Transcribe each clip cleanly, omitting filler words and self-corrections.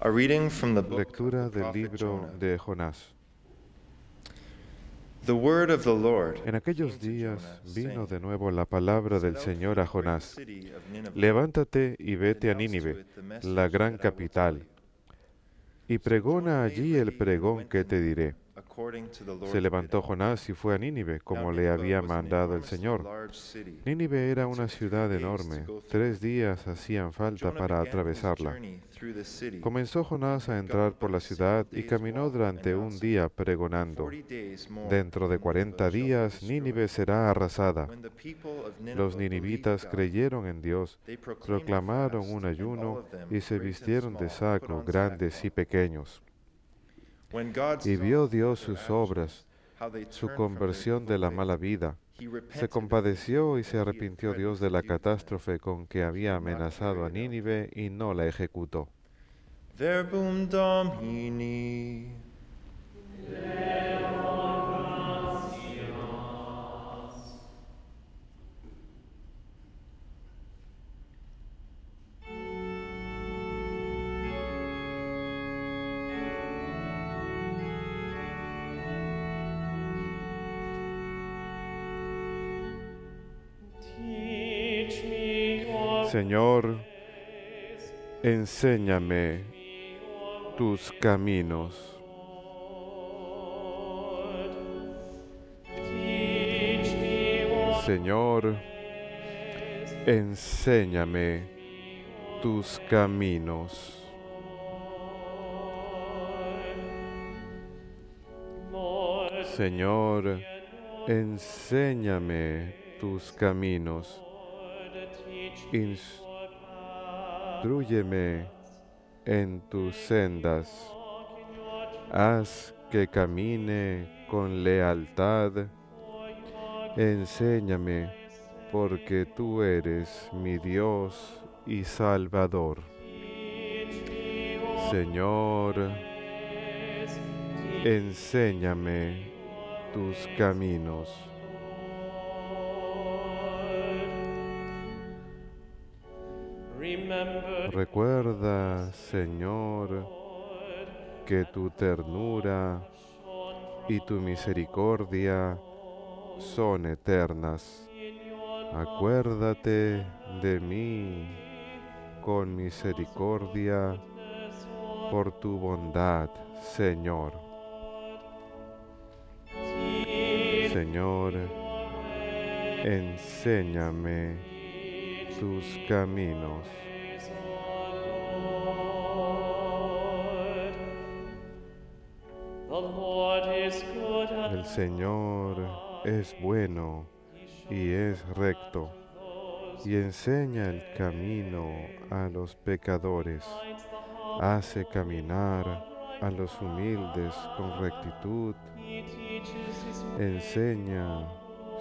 A reading from the book of Lectura the del prophet libro Jonah. de Jonás. The word of the Lord En aquellos came to días Jonah, vino saying, de nuevo la palabra del Set out Señor for a the great Jonás. city of Nineveh, Levántate y and vete a announce to Nínive, it the la message gran that I will tell capital, you. y So pregona Jonah made allí el ready and pregón went que to te Nineveh, diré. according to the Se Lord's levantó bidding. Jonás y fue a Nínive, Now como le Nineveh había was an mandado el enormously Señor. large city. Nínive era It una took 3 ciudad days to enorme. go through 3 it. días hacían falta Jonah para began his atravesarla. journey through the city, Comenzó and Jonás a had entrar gone por but la a single ciudad y day's caminó walk, durante un announcing, día In pregonando. 40 days more, Dentro de and Nineveh 40 shall be días Nínive destroyed. será arrasada. When the people of Los Nineveh believed ninivitas God, creyeron en Dios, they proclaimed a proclamaron fast, un and all ayuno of them, y se great and vistieron de small, put saco, on grandes y sackcloth. pequeños. When God Y saw vio Dios their sus obras, actions, how they su turned from their conversión evil de la way, mala vida. he Se repented of his compadeció evil y se that he had arrepintió threatened Dios to de la do to them. catástrofe con que He había did not amenazado a carry it out. Nínive y no la ejecutó. Verbum Domini. Señor, enséñame tus caminos. Señor, enséñame tus caminos. Señor, enséñame tus caminos. Instrúyeme en tus sendas. Haz que camine con lealtad. Enséñame, porque tú eres mi Dios y Salvador. Señor, enséñame tus caminos. Recuerda, Señor, que tu ternura y tu misericordia son eternas. Acuérdate de mí con misericordia por tu bondad, Señor. Señor, enséñame tus caminos. El Señor es bueno y es recto, y enseña el camino a los pecadores. Hace caminar a los humildes con rectitud. Enseña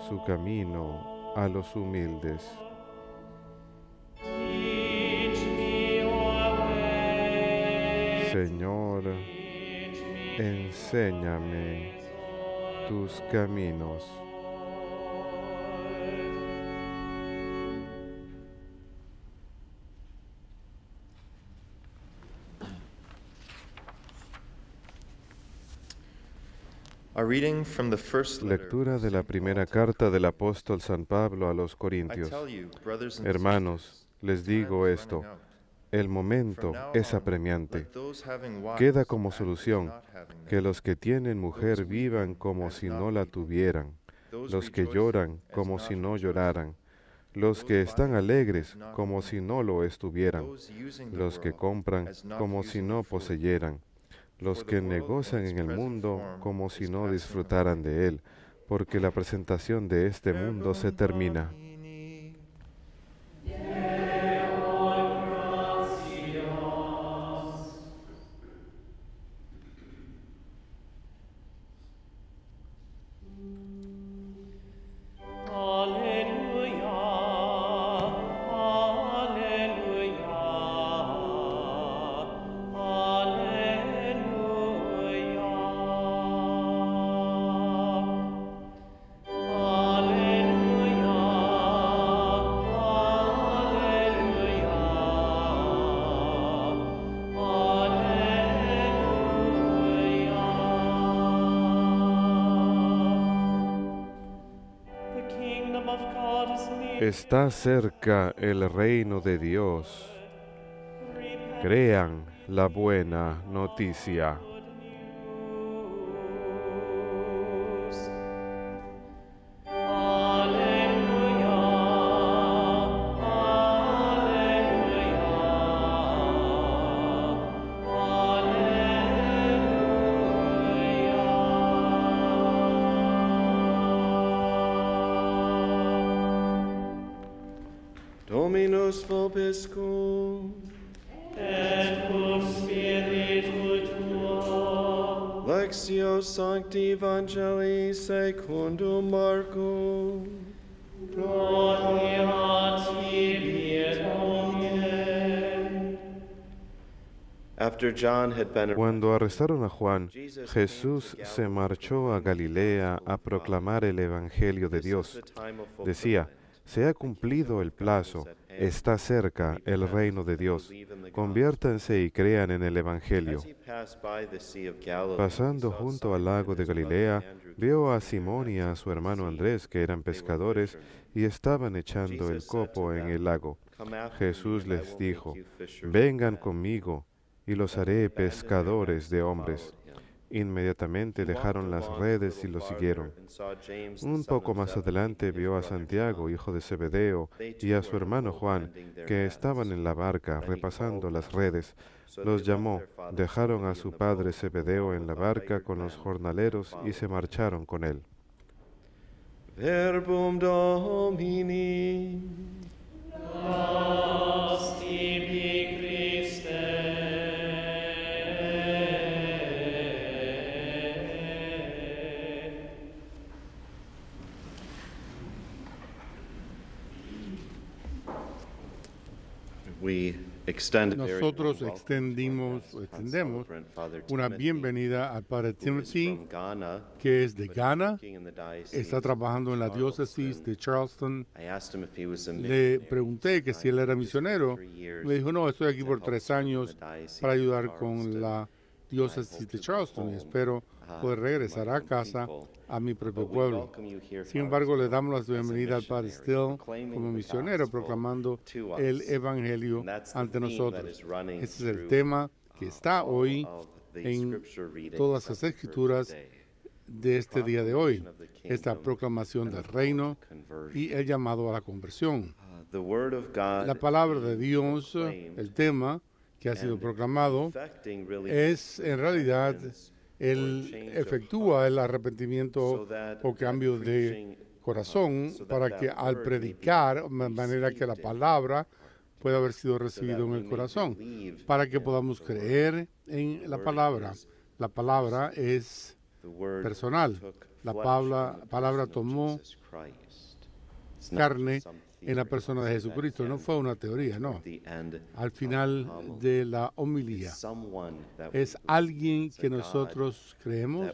su camino a los humildes. Señor, enséñame tus caminos. A reading from the first letter Lectura of de la St. primera Paul to carta the del apóstol San Pablo a los I Corintios. tell you, brothers and Hermanos, sisters, les the time digo is esto, running out. el From momento now es on, apremiante. let those having wives Queda como act as solución not having que them, los que tienen mujer those vivan weeping como as si not no la weeping, tuvieran, those los que rejoicing lloran as como not si no rejoicing, lloraran, los those que están buying alegres as not como owning, si no lo estuvieran, those using the los que world compran as not como si using no it fully. poseyeran, los For the que world in negocian its en el present mundo form como si is no passing disfrutaran away. de él, porque la presentación de este mundo se Verbum termina. Domini. Está cerca el reino de Dios. Crean la buena noticia. Dominus vobiscum. Et cum spiritu tuo. Lectio Sancti Evangelii secundum Marcum. Gloria tibi, Domine. After John had been Cuando arrestaron a Juan, Jesús se marchó a Galilea a proclamar el Evangelio de Dios. Decía: se ha cumplido el plazo, está cerca el reino de Dios. Conviértanse y crean en el Evangelio. Pasando junto al lago de Galilea, vio a Simón y a su hermano Andrés, que eran pescadores, y estaban echando el copo en el lago. Jesús les dijo: vengan conmigo, y los haré pescadores de hombres. Inmediatamente dejaron las redes y lo siguieron. Un poco más adelante vio a Santiago, hijo de Zebedeo, y a su hermano Juan, que estaban en la barca repasando las redes. Los llamó, dejaron a su padre Zebedeo en la barca con los jornaleros y se marcharon con él. Verbum Domini. Nos tibi Christe. Nosotros extendemos una bienvenida al Padre Timothy, que es de Ghana, está trabajando en la diócesis de Charleston. Le pregunté que si él era misionero. Me dijo: no, estoy aquí por 3 años para ayudar con la diócesis de Charleston y espero poder regresar a casa, a mi propio pueblo. Sin embargo, le damos la bienvenida al Padre Still como misionero, proclamando el Evangelio ante nosotros. Este es el tema que está hoy en todas las escrituras de este día de hoy, esta proclamación del reino y el llamado a la conversión. La palabra de Dios, el tema que ha sido proclamado, es en realidad efectúa el arrepentimiento o cambio de corazón para que al predicar, de manera que la palabra pueda haber sido recibida en el corazón, para que podamos creer en la palabra. La palabra es personal. La palabra tomó carne en la persona de Jesucristo. No fue una teoría, no. Al final de la homilía, es alguien que nosotros creemos,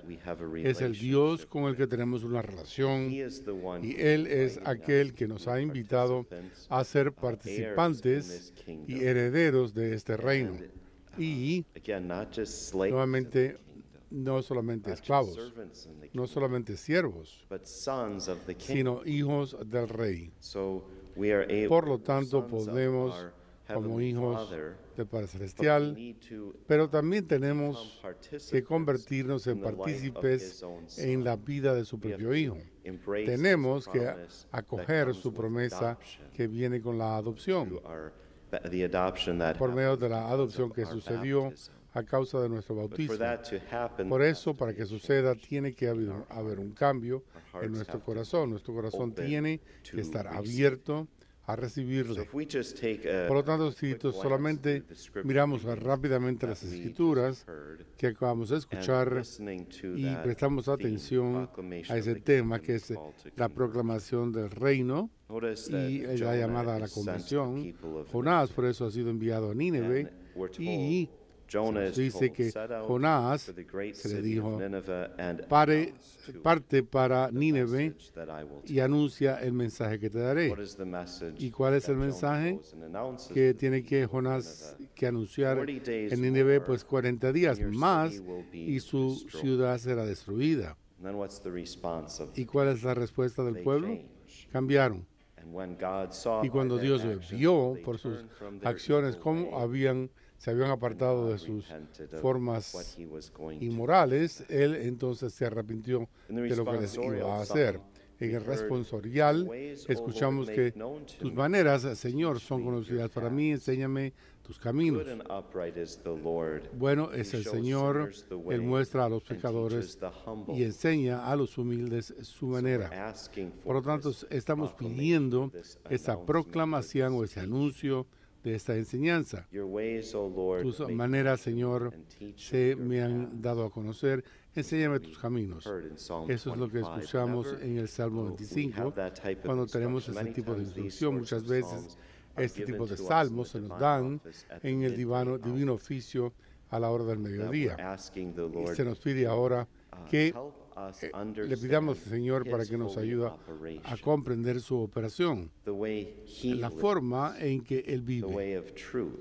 es el Dios con el que tenemos una relación, y Él es aquel que nos ha invitado a ser participantes y herederos de este reino. Y, nuevamente, no solamente esclavos, no solamente siervos, sino hijos del Rey. Por lo tanto, podemos, como hijos del Padre Celestial, pero también tenemos que convertirnos en partícipes en la vida de su propio Hijo. Tenemos que acoger su promesa que viene con la adopción, por medio de la adopción que sucedió a causa de nuestro bautismo. Por eso, para que suceda, tiene que haber un cambio en nuestro corazón. Nuestro corazón tiene que estar abierto a recibirle. Por lo tanto, si solamente miramos rápidamente las escrituras que acabamos de escuchar y prestamos atención a ese tema que es la proclamación del reino y la llamada a la conversión, Jonás por eso ha sido enviado a Nínive, y se dice que Jonás se le dijo: parte para Nínive y anuncia el mensaje que te daré. ¿Y cuál es el mensaje que tiene que Jonás que anunciar en Nínive? Pues 40 días más y su ciudad será destruida. ¿Y cuál es la respuesta del pueblo? Cambiaron. Y cuando Dios vio por sus acciones cómo se habían apartado de sus formas inmorales, Él entonces se arrepintió de lo que les iba a hacer. En el responsorial escuchamos que tus maneras, Señor, son conocidas para mí, enséñame tus caminos. Bueno es el Señor, Él muestra a los pecadores y enseña a los humildes su manera. Por lo tanto, estamos pidiendo esa proclamación o ese anuncio de esta enseñanza. Tus maneras, Señor, se me han dado a conocer. Enséñame tus caminos. Eso es lo que escuchamos en el Salmo 25, cuando tenemos ese tipo de instrucción. Muchas veces este tipo de salmos se nos dan en el divino oficio a la hora del mediodía. Y se nos pide ahora que le pidamos al Señor para que nos ayude a comprender su operación, la forma en que Él vive,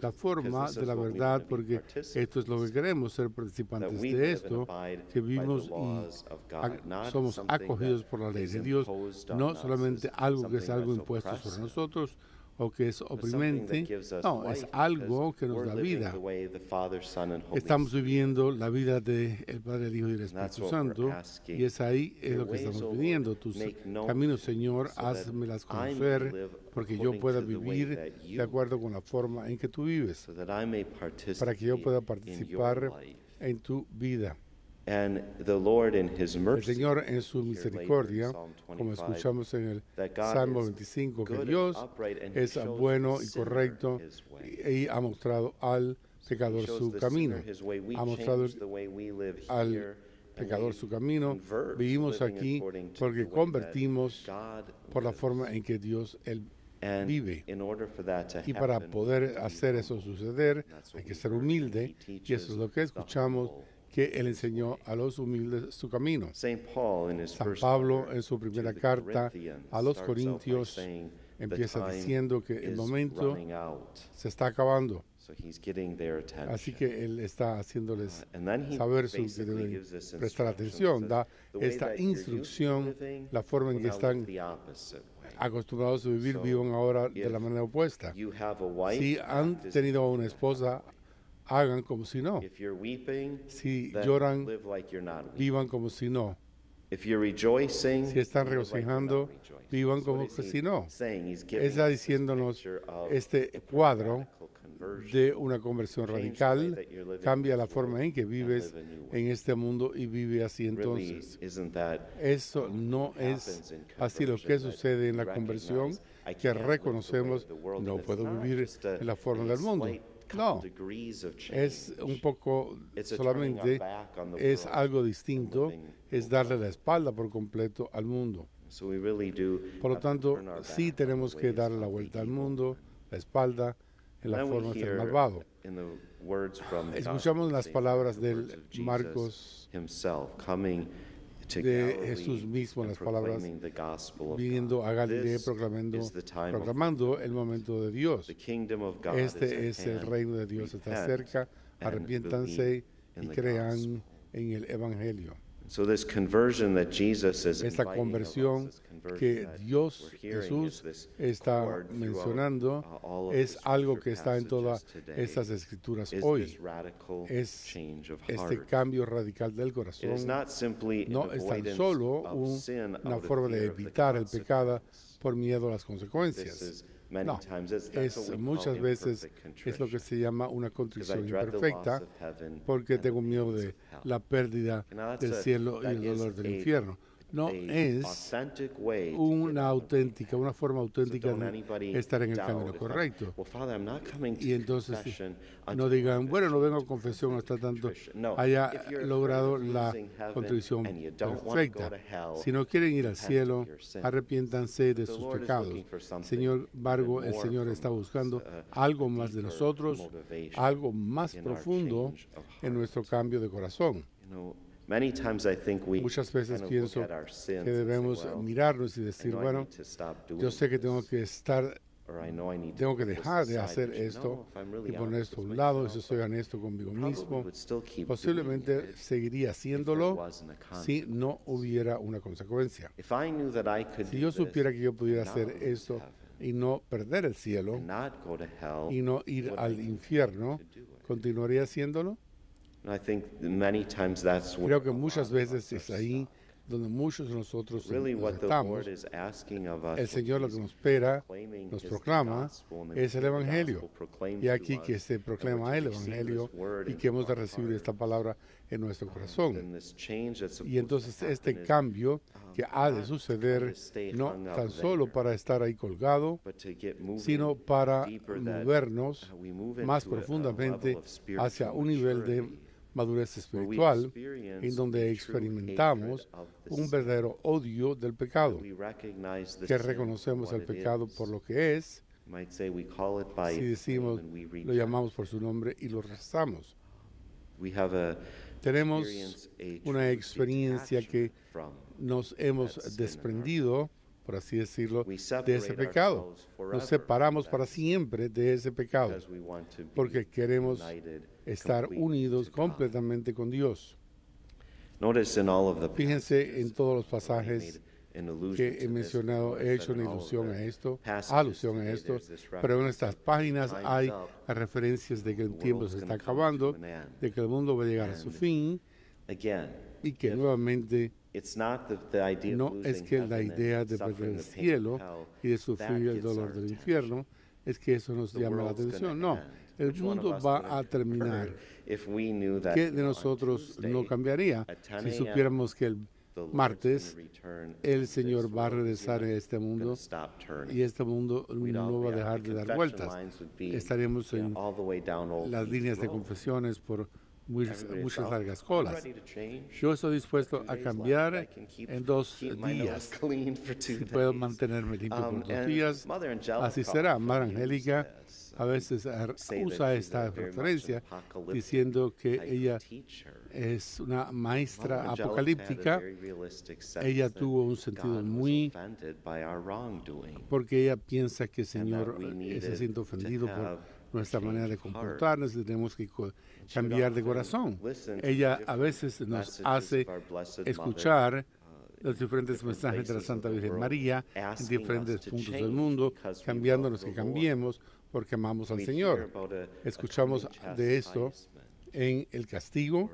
la forma de la verdad, porque esto es lo que queremos, ser participantes de esto, que vivimos y somos acogidos por la ley de Dios, no solamente algo que es algo impuesto sobre nosotros, o que es oprimente, no, es algo que nos da vida. Estamos viviendo la vida del Padre, el Hijo y el Espíritu Santo, y es lo que estamos pidiendo. Tus caminos, Señor, házmelas conocer, porque yo pueda vivir de acuerdo con la forma en que tú vives, para que yo pueda participar en tu vida. El Señor en su misericordia, como escuchamos en el Salmo 25, que Dios es bueno y correcto y ha mostrado al pecador su camino. Ha mostrado al pecador su camino. Vivimos aquí porque convertimos por la forma en que Dios vive. Y para poder hacer eso suceder, hay que ser humilde, y eso es lo que escuchamos, que Él enseñó a los humildes su camino. San Pablo, en su primera carta a los Corintios, empieza diciendo que el momento se está acabando. Así que Él está haciéndoles saber que deben prestar atención, da esta instrucción, la forma en que están acostumbrados a vivir, vivan ahora de la manera opuesta. Si han tenido una esposa, hagan como si no. Si lloran, vivan como si no. Si están regocijando, vivan como que si no. Está diciéndonos este cuadro de una conversión radical, cambia la forma en que vives en este mundo y vive así entonces. Eso no es así lo que sucede en la conversión, que reconocemos, no puedo vivir en la forma del mundo. No, es un poco solamente, es algo distinto, es darle la espalda por completo al mundo. Por lo tanto, sí tenemos que darle la vuelta al mundo, la espalda, en la forma del malvado. Escuchamos las palabras de Marcos, de Jesús mismo, las palabras, viniendo a Galilea proclamando el momento de Dios. Este es el reino de Dios, está cerca, arrepiéntanse y crean en el Evangelio. Esta conversión que Jesús está mencionando es algo que está en todas estas escrituras hoy. Es este cambio radical del corazón. No es tan solo una forma de evitar el pecado por miedo a las consecuencias. No, muchas veces es lo que se llama una contrición imperfecta, porque tengo miedo de la pérdida del cielo y el dolor del infierno. No es una forma auténtica de estar en el camino correcto. Y entonces no digan, bueno, no vengo a confesión hasta tanto haya logrado la contrición perfecta. Si no quieren ir al cielo, arrepiéntanse de sus pecados. Sin embargo, el Señor está buscando algo más de nosotros, algo más profundo en nuestro cambio de corazón. Muchas veces pienso que debemos mirarnos y decir, bueno, yo sé que tengo que estar tengo que dejar de hacer esto y poner esto a un lado, si soy honesto conmigo mismo, posiblemente seguiría haciéndolo si no hubiera una consecuencia. Si yo supiera que yo pudiera hacer esto y no perder el cielo y no ir al infierno, ¿continuaría haciéndolo? Creo que muchas veces es ahí donde muchos de nosotros estamos. El Señor lo que nos espera, nos proclama, es el Evangelio. Y aquí que se proclama el Evangelio y que hemos de recibir esta palabra en nuestro corazón. Y entonces este cambio que ha de suceder, no tan solo para estar ahí colgado, sino para movernos más profundamente hacia un nivel de madurez espiritual, en donde experimentamos un verdadero odio del pecado, que reconocemos el pecado por lo que es, si decimos, lo llamamos por su nombre y lo rezamos. Tenemos una experiencia que nos hemos desprendido, por así decirlo, de ese pecado. Nos separamos para siempre de ese pecado, porque queremos estar unidos completamente con Dios. Fíjense en todos los pasajes que he mencionado, he hecho una alusión a esto, pero en estas páginas hay referencias de que el tiempo se está acabando, de que el mundo va a llegar a su fin, y que nuevamente no es que la idea de perder el cielo y de sufrir el dolor del infierno, es que eso nos llama la atención. No, el mundo va a terminar. ¿Qué de nosotros no cambiaría si supiéramos que el martes el Señor va a regresar a este mundo y este mundo no va a dejar de dar vueltas? Estaremos en las líneas de confesiones por muchas largas colas. Yo estoy dispuesto a cambiar en 2 días. Si puedo mantenerme limpio por 2 días, así será. Madre Angélica a veces usa esta referencia diciendo que ella es una maestra apocalíptica. Ella tuvo un sentido muy, porque ella piensa que el Señor se siente ofendido por nuestra manera de comportarnos, tenemos que cambiar de corazón. Ella a veces nos hace escuchar los diferentes mensajes de la Santa Virgen María en diferentes puntos del mundo, cambiándonos que cambiemos porque amamos al Señor. Escuchamos de esto en el castigo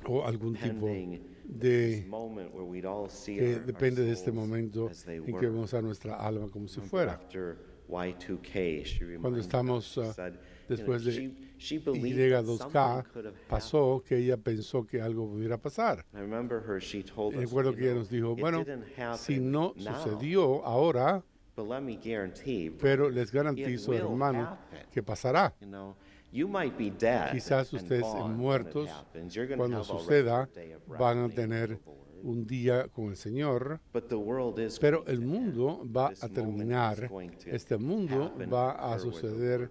o algún tipo de que depende de este momento en que vemos a nuestra alma como si fuera. Cuando estamos después de Y2K, pasó que ella pensó que algo pudiera pasar. Recuerdo que ella nos dijo, bueno, si no sucedió ahora, pero les garantizo, hermano, que pasará. Quizás ustedes muertos, cuando suceda, van a tener un día con el Señor, pero el mundo va a terminar, este mundo va a suceder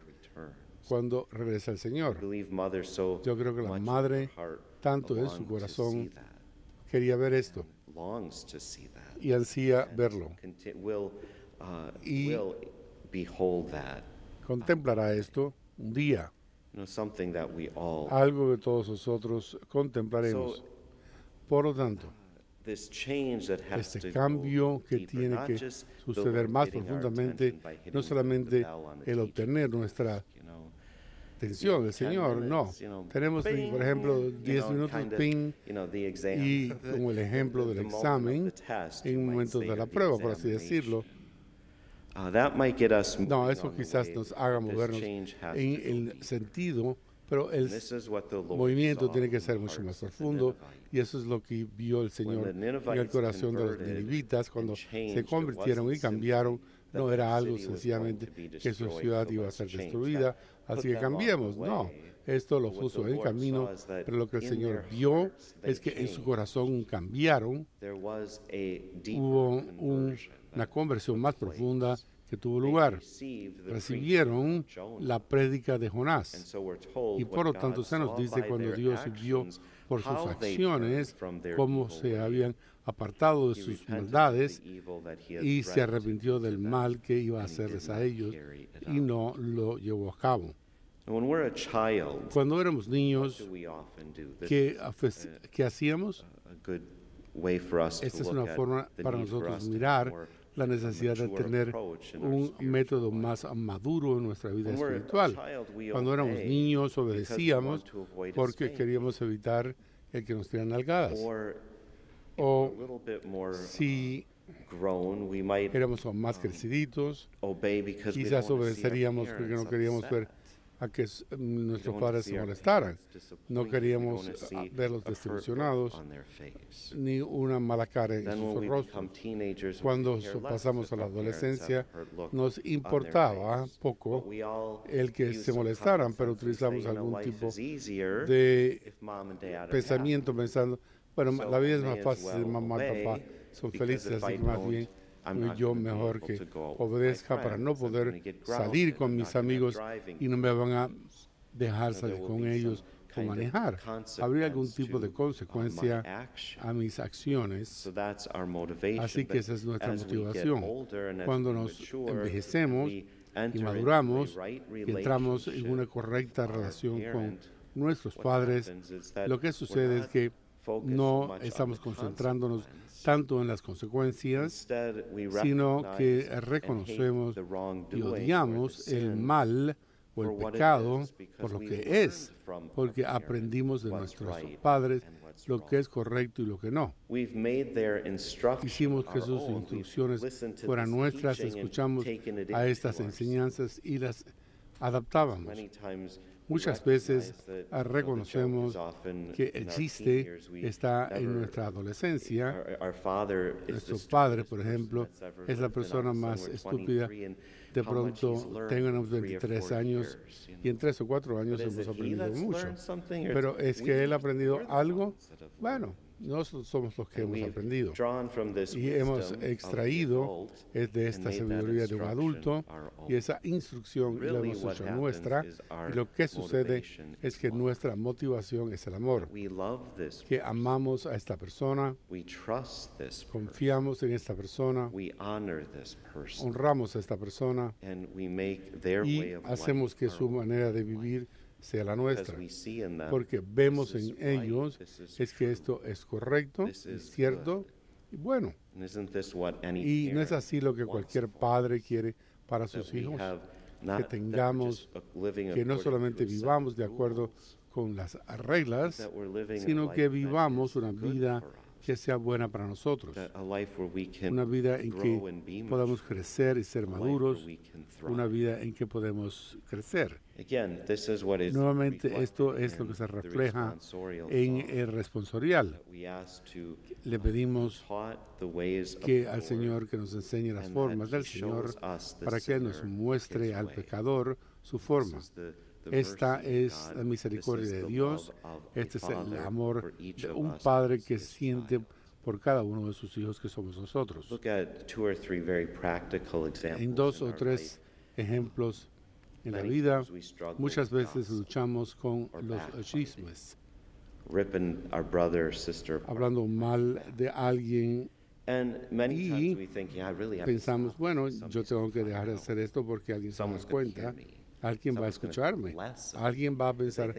cuando regresa el Señor. Yo creo que la madre, tanto en su corazón, quería ver esto y ansía verlo. Y contemplará esto un día, algo que todos nosotros contemplaremos. Por lo tanto, este cambio que tiene que suceder más profundamente, no solamente el obtener nuestra atención del Señor, no. Tenemos, por ejemplo, 10 minutos ping y como el ejemplo del examen en momentos de la prueba, por así decirlo. No, eso quizás nos haga movernos en el sentido, pero el movimiento tiene que ser mucho más profundo, y eso es lo que vio el Señor en el corazón de los ninivitas cuando se convirtieron y cambiaron. No era algo sencillamente que su ciudad iba a ser destruida, así que cambiemos. No, esto lo puso en camino, pero lo que el Señor vio es que en su corazón cambiaron. Hubo una conversión más profunda que tuvo lugar. Recibieron la prédica de Jonás. Y por lo tanto se nos dice cuando Dios vio por sus acciones cómo se habían apartado de sus maldades y se arrepintió del mal que iba a hacerles a ellos y no lo llevó a cabo. Cuando éramos niños, ¿qué hacíamos? Esta es una forma para nosotros mirar la necesidad de tener un método más maduro en nuestra vida espiritual. Cuando éramos niños, obedecíamos porque queríamos evitar el que nos tiraran nalgadas. O si éramos más creciditos, quizás obedeceríamos porque no queríamos ver a que nuestros padres se molestaran. No queríamos verlos desilusionados ni una mala cara en sus rostros. Cuando pasamos a la adolescencia, nos importaba poco el que se molestaran, pero utilizamos algún tipo de pensamiento pensando, bueno, la vida es más fácil si mamá y papá son felices, así que más bien yo mejor que obedezca para no poder salir con mis amigos y no me van a dejar salir con ellos o manejar. Habría algún tipo de consecuencia a mis acciones. Así que esa es nuestra motivación. Cuando nos envejecemos y maduramos y entramos en una correcta relación con nuestros padres, lo que sucede es que no estamos concentrándonos tanto en las consecuencias, sino que reconocemos y odiamos el mal o el pecado por lo que es, porque aprendimos de nuestros padres lo que es correcto y lo que no. Hicimos que sus instrucciones fueran nuestras, escuchamos a estas enseñanzas y las adaptábamos. Muchas veces reconocemos que el chiste está en nuestra adolescencia. Nuestro padre, por ejemplo, es la persona más estúpida. De pronto tenga unos 23 años y en 3 o 4 años hemos aprendido mucho. Pero es que él ha aprendido algo, bueno, nosotros somos los que hemos aprendido y hemos extraído de esta sabiduría de un adulto y esa instrucción la hemos hecho nuestra, y lo que sucede es que nuestra motivación es el amor, que amamos a esta persona, confiamos en esta persona, honramos a esta persona y hacemos que su manera de vivir sea la nuestra, porque vemos en ellos es que esto es correcto, es cierto y bueno. Y no es así lo que cualquier padre quiere para sus hijos, que tengamos, que no solamente vivamos de acuerdo con las reglas, sino que vivamos una vida que sea buena para nosotros, una vida en que podamos crecer y ser maduros, una vida en que podemos crecer. Nuevamente, esto es lo que se refleja en el responsorial. Le pedimos que al Señor que nos enseñe las formas del Señor para que nos muestre al pecador su forma. Esta es la misericordia de Dios, este es el amor de un padre que siente por cada uno de sus hijos que somos nosotros. En 2 o 3 ejemplos en la vida, muchas veces luchamos con los chismes, hablando mal de alguien y pensamos, bueno, yo tengo que dejar de hacer esto porque alguien se da cuenta. Alguien va a escucharme, alguien va a pensar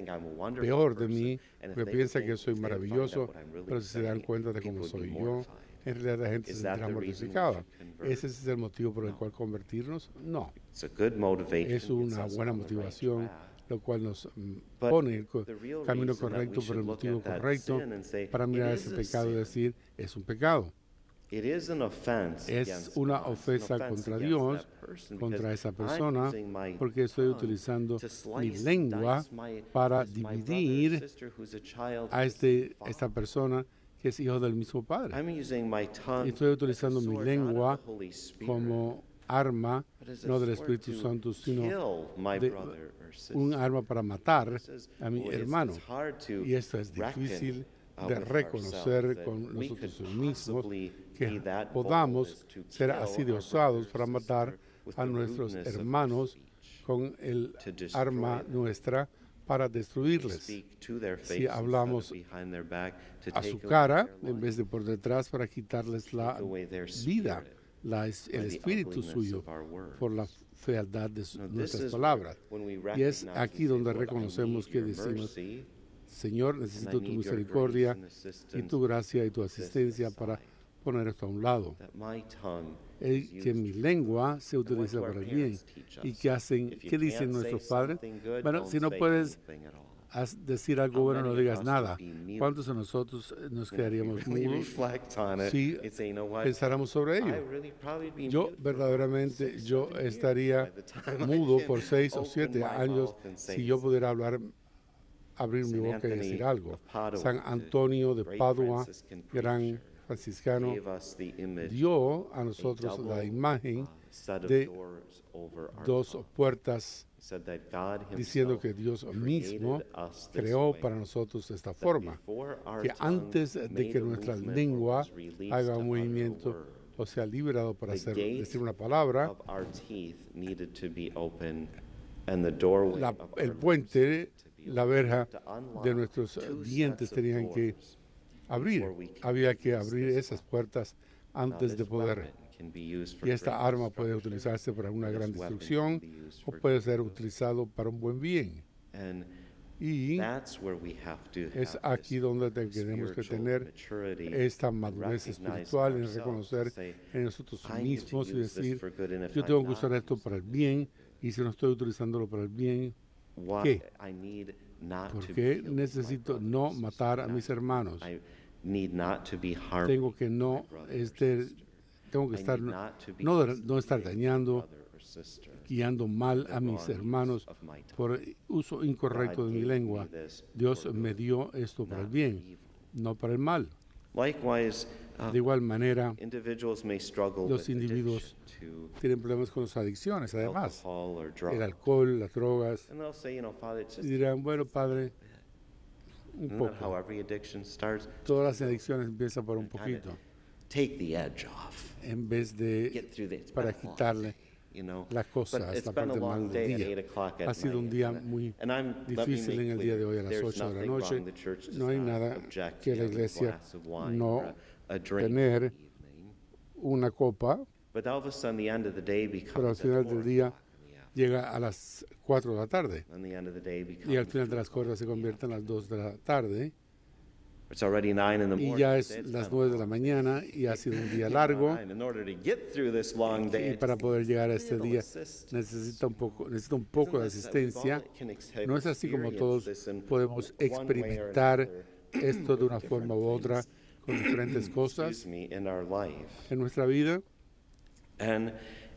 peor de mí, porque piensa que soy maravilloso, pero si se dan cuenta de cómo soy yo, en realidad la gente se sentirá mortificada. ¿Ese es el motivo por el cual convertirnos? No. Es una buena motivación, lo cual nos pone el camino correcto por el motivo correcto para mirar ese pecado y decir, es un pecado. Es una ofensa contra Dios, contra esa persona, porque estoy utilizando mi lengua para dividir a esta persona que es hijo del mismo Padre. Estoy utilizando mi lengua como arma, no del Espíritu Santo, sino de un arma para matar a mi hermano. Y esto es difícil de reconocer con nosotros mismos, que podamos ser así de osados para matar a nuestros hermanos con el arma nuestra para to destruirles. speak to their Si face hablamos instead of behind their back, to A take su away cara, their en vez de por detrás, para quitarles la take away their vida, spirit el by the espíritu ugliness suyo, of our words. por la fealdad de No, this nuestras is palabras. when we Y es recognize aquí and say, donde "Lord, I reconocemos need que your decimos, mercy, Señor, and I necesito tu need your misericordia grace and y assistance tu gracia y tu to set asistencia aside, para poner esto a un lado. that my tongue is Que used mi lengua se And what utilice do our para el bien. parents teach ¿Y us? qué hacen? If you ¿Qué dicen can't nuestros say padres? something good, Bueno, don't si no say puedes anything at all. decir algo How bueno, no many of digas us nada. would be mute? ¿Cuántos de nosotros nos You know, if we quedaríamos really mudos reflect on it, si you'd say, "You know what? pensáramos sobre I ello? really probably be Yo mute for verdaderamente, 6, yo 7 years estaría by the time I mudo can por 6 o open 7 my años mouth and say si yo something." pudiera abrir mi Saint boca y Anthony decir algo. of Padua, San the Antonio de great Padua, Franciscan gran preacher, franciscano, gave us the image dio a a nosotros la double, imagen set of de doors over our dos tongue. puertas, He said that God diciendo himself que Dios created mismo us this creó way, para nosotros esta that forma, before our que tongue antes de made que a nuestra movement or lengua was released haga to un utter a movimiento word, o sea liberado para the gate decir una palabra, of our teeth needed to be open, and the doorway of our el lips puente, needed to be la open. verja To unlock de nuestros two dientes sets of tenían que doors abrir. before we can Había que use abrir this esas puertas Now, antes de this poder. weapon can be used for Y esta great arma puede destruction, utilizarse para una or gran this weapon destrucción can be used o for puede good. ser utilizado para un buen bien. And Y that's where we have to es have aquí this donde tenemos que spiritual tener maturity esta and madurez recognize espiritual en ourselves reconocer and say, en nosotros "I need to mismos y use this decir, for good, and if yo I'm tengo que not usar esto using para el it for bien good, y si no estoy utilizándolo para el bien, what ¿qué? I need not to ¿por be qué killed my necesito brothers no and matar a sisters? mis hermanos? I need not to be harming Tengo que my no brother or estar, sister. tengo que I estar, need not to be no estar deceiving my dañando, brother or sister guiando mal with a the mis wrong use hermanos of my tongue. por uso incorrecto de mi God gave lengua. me this Dios for me good, dio esto para el not bien, for evil. no para el mal. Likewise, De igual manera, individuals may struggle los with individuos addiction to tienen problemas con las adicciones, además, alcohol or el drugs. alcohol, las drogas, And they'll say, Father, it's y just dirán, bueno, Padre, un isn't that poco. how every addiction starts? Todas las adicciones empiezan por un Kinda poquito, take the edge off. en vez de Get through this. para quitarle las cosas, But it's la been a parte long mal day del at día. 8 o'clock at Ha sido un night, día and- muy and let me difícil make en el día de clear, hoy a las there's 8 de la nothing noche. wrong. The church does No hay not nada object que to la having a iglesia glass of wine no or a drink tener in the evening. una copa, But all of a sudden, the end of the day pero al becomes final at del 4 día o'clock in the afternoon. llega a las 4 de la tarde. And the end of the day becomes Y al final de 2 las o'clock cosas se in the convierte en las 2 de la tarde. It's already 9 in the Y morning. ya They es say it's las 10 9 de la o'clock. mañana y ha sido un día Come largo. on, in order to get through this long day, Y I para just poder need llegar a a este little día assistance. necesita un poco de asistencia. No es así como todos podemos experimentar esto de una forma u otra con diferentes cosas in our life. en nuestra vida. And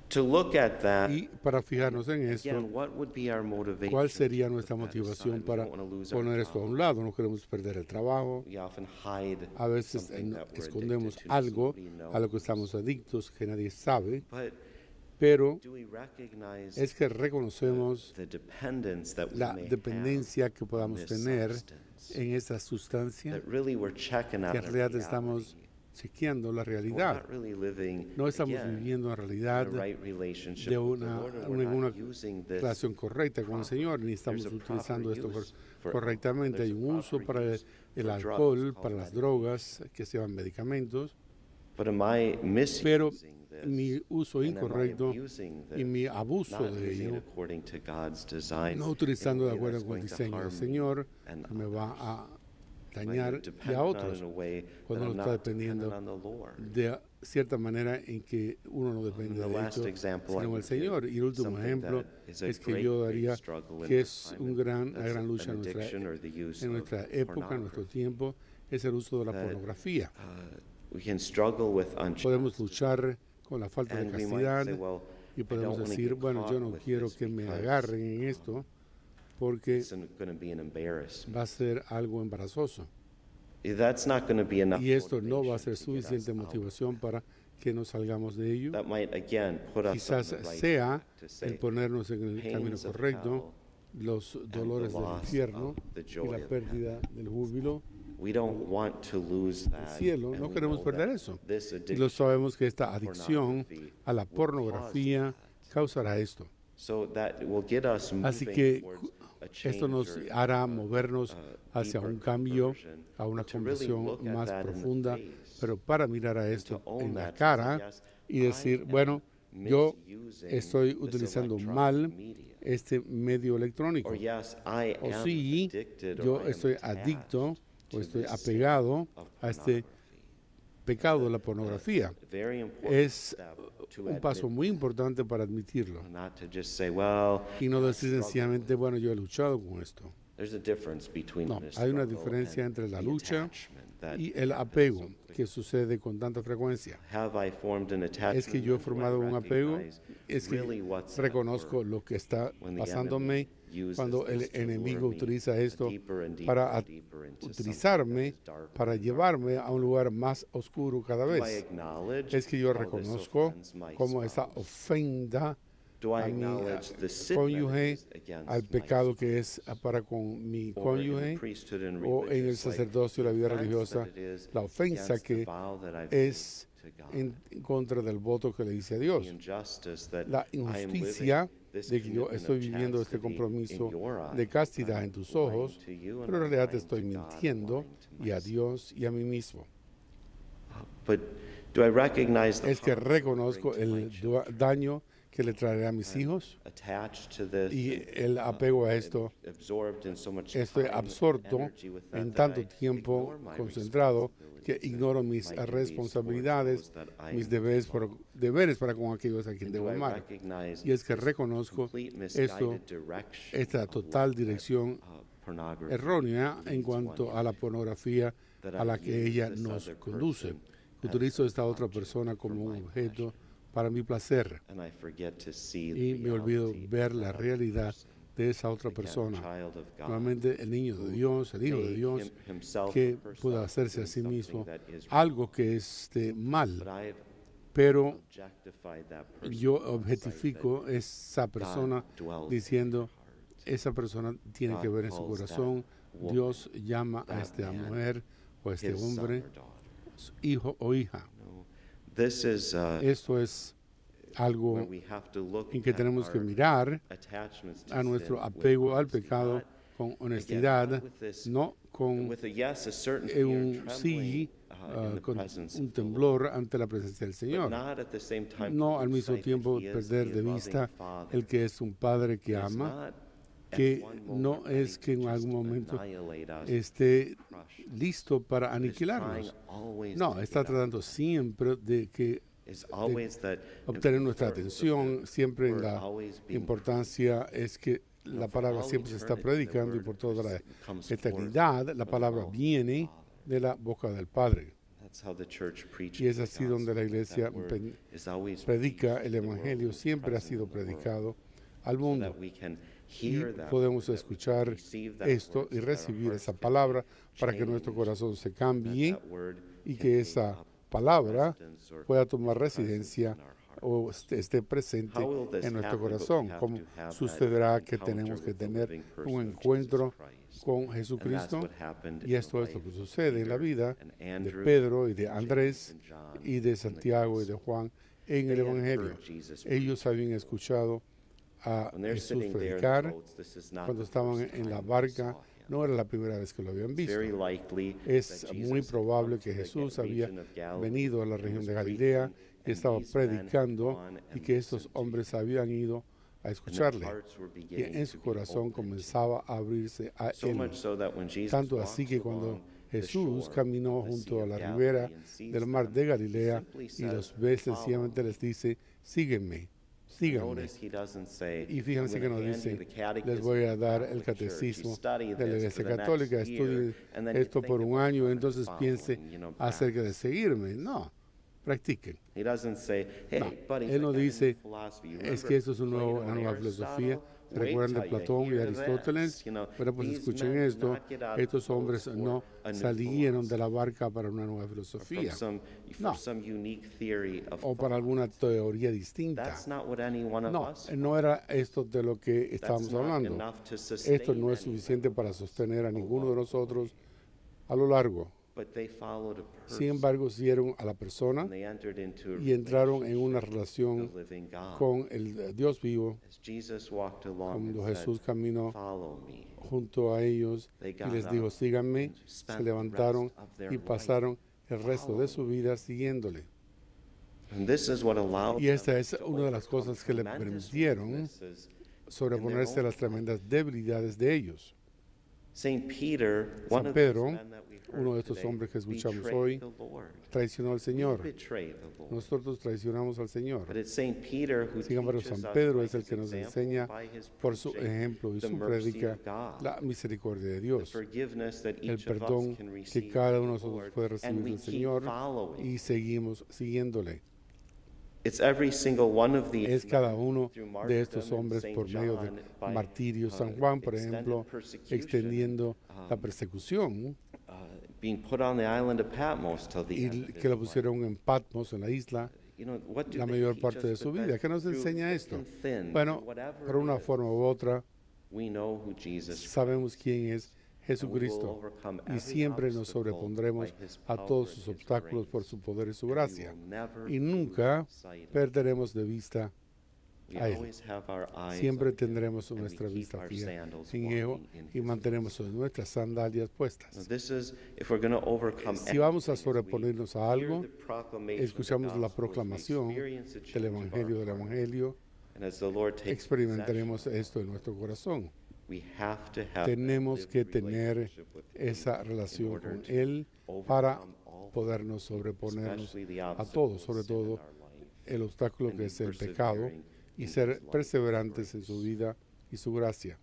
to look at that, Y para fijarnos en again, esto, what would be our motivation? ¿cuál sería to nuestra put that motivación aside? We para don't wanna lose our poner esto a job. un lado? No queremos perder el trabajo. We often hide A veces something that we're escondemos addicted to, so algo nobody knows. a lo que estamos adictos que nadie sabe, But pero do we recognize es que reconocemos the dependence that we la may dependencia que have on podamos this tener substance? en esta sustancia, That really we're checking out que en a realidad estamos reality. chequeando la We're realidad. not really living, No estamos again, viviendo en in realidad a right relationship de with the una, Lord, and we're una not using this relación correcta con el Señor, ni estamos There's a utilizando proper esto use for correctamente. Hay there's a un uso proper para use el for drugs alcohol, called para las medication. drogas que se llaman medicamentos, But am I pero misusing this? mi uso And am I incorrecto abusing y mi this? abuso Not de using it ello, according to God's design, no in a utilizando de way acuerdo that's con el going to diseño del harm me Señor, and que me va others. a Am I dañar y a dependent on it otros, in a way cuando that no I'm está not dependiendo dependent on the Lord? de cierta manera en que uno no depende The de last esto, example I sino would el Señor. Y el último something ejemplo that is a es que great, yo great daría struggle in que our es time, una and that's gran lucha an en addiction or the use en of nuestra época, en nuestro pornography. tiempo, es el uso de la That, pornografía. We can struggle with Podemos unchastity, luchar con la falta de and we might castidad say, well, y I podemos don't wanna decir, get bueno, yo caught no with quiero this que me because agarren en esto porque it's going to be an embarrassment. va a ser algo embarazoso. That's not going to be enough Y esto no va a motivation ser to get us suficiente out. motivación para que nos salgamos de ello. That might, again, put us on Quizás the right sea track to el say, ponernos en el camino pains of correcto, los dolores the del loss infierno of the y joy la of pérdida del júbilo we don't want to lose del that. cielo. and No we queremos know perder that eso. this Y lo addiction sabemos que esta to adicción pornography a la will pornografía cause that. causará esto. So that will get us Así moving que towards esto nos hará movernos hacia un cambio, a una conversión más profunda, pero para mirar a esto en la cara y decir, bueno, yo estoy utilizando mal este medio electrónico. O sí, yo estoy adicto o estoy apegado a este pecado de la pornografía. Es un paso muy importante para admitirlo y no decir sencillamente, bueno, yo he luchado con esto. No, hay una diferencia entre la lucha y el apego que sucede con tanta frecuencia. Es que yo he formado un apego, es que reconozco lo que está pasándome cuando el enemigo utiliza esto para utilizarme, para llevarme a un lugar más oscuro cada vez. Es que yo reconozco cómo esa ofenda a mi cónyuge, al pecado que es para con mi cónyuge, o en el sacerdocio, la vida religiosa, la ofensa que es en contra del voto que le hice a Dios, la injusticia de que yo estoy viviendo este compromiso de castidad en tus ojos, pero en realidad te estoy mintiendo y a Dios y a mí mismo. Es que reconozco el daño que le traeré a mis hijos y el apego a esto. Estoy absorto en tanto tiempo concentrado que ignoro mis responsabilidades, mis deberes para con aquellos a quien debo amar. Y es que reconozco esto, esta total dirección errónea en cuanto a la pornografía a la que ella nos conduce. Utilizo a esta otra persona como un objeto para mi placer y me olvido ver la realidad de esa otra persona. Nuevamente el niño de Dios, el hijo de Dios, que pueda hacerse a sí mismo algo que esté mal, pero yo objetifico esa persona diciendo, esa persona tiene que ver en su corazón, Dios llama a esta mujer o a este hombre, hijo o hija. Esto es algo en que tenemos que mirar a nuestro apego al pecado con honestidad, no con un sí, con un temblor ante la presencia del Señor. No al mismo tiempo perder de vista el que es un Padre que ama, que no es que en algún momento esté listo para aniquilarnos. No, está tratando siempre de obtener nuestra atención. Siempre la importancia es que la palabra siempre se está predicando y por toda la eternidad la palabra viene de la boca del Padre. Y es así donde la iglesia predica el Evangelio, siempre ha sido predicado al mundo. Y podemos escuchar esto y recibir esa palabra para que nuestro corazón se cambie y que esa palabra pueda tomar residencia o esté presente en nuestro corazón. ¿Cómo sucederá que tenemos que tener un encuentro con Jesucristo? Y esto es lo que sucede en la vida de Pedro y de Andrés y de Santiago y de Juan en el Evangelio. Ellos habían escuchado a Jesús predicar cuando estaban en la barca. No era la primera vez que lo habían visto. Es muy probable que Jesús había venido a la región de Galilea y estaba predicando y que estos hombres habían ido a escucharle. Y en su corazón comenzaba a abrirse a él. Tanto así que cuando Jesús caminó junto a la ribera del mar de Galilea y los ve, sencillamente les dice, sígueme. Síganme. Y fíjense que nos dice, les voy a dar el catecismo de la Iglesia Católica, estudien esto por un año, entonces piense acerca de seguirme. No, practiquen. No, él no dice, es que esto es una nueva filosofía. Recuerdan de Platón y Aristóteles, pero pues escuchen esto, estos hombres no salieron de la barca para una nueva filosofía, no, o para alguna teoría distinta. No era esto de lo que estábamos hablando. Esto no es suficiente para sostener a ninguno de nosotros a lo largo Sin embargo, siguieron a la persona y entraron en una relación con el Dios vivo. Cuando Jesús caminó junto a ellos y les dijo, síganme, se levantaron y pasaron el resto de su vida siguiéndole. Y esta es una de las cosas que le permitieron sobreponerse a las tremendas debilidades de ellos. San Pedro, uno de estos hombres que escuchamos hoy, traicionó al Señor. Nosotros traicionamos al Señor. Sin embargo, San Pedro es el que nos enseña por su ejemplo y su prédica la misericordia de Dios, el perdón que cada uno de nosotros puede recibir del Señor, y seguimos siguiéndole. Es cada uno de estos hombres por medio de martirio. San Juan, por ejemplo, extendiendo la persecución y que lo pusieron en Patmos, en la isla, la mayor parte de su vida. ¿Qué nos enseña esto? Bueno, por una forma u otra, sabemos quién es Jesucristo y siempre nos sobrepondremos a todos sus obstáculos por su poder y su gracia, y nunca perderemos de vista a Él. Siempre tendremos nuestra vista fija en Él y mantenemos nuestras sandalias puestas. Si vamos a sobreponernos a algo, escuchamos la proclamación del Evangelio, experimentaremos esto en nuestro corazón. Tenemos que tener esa relación con Él para podernos sobreponernos a todo, sobre todo el obstáculo que es el pecado, y ser perseverantes en su vida y su gracia.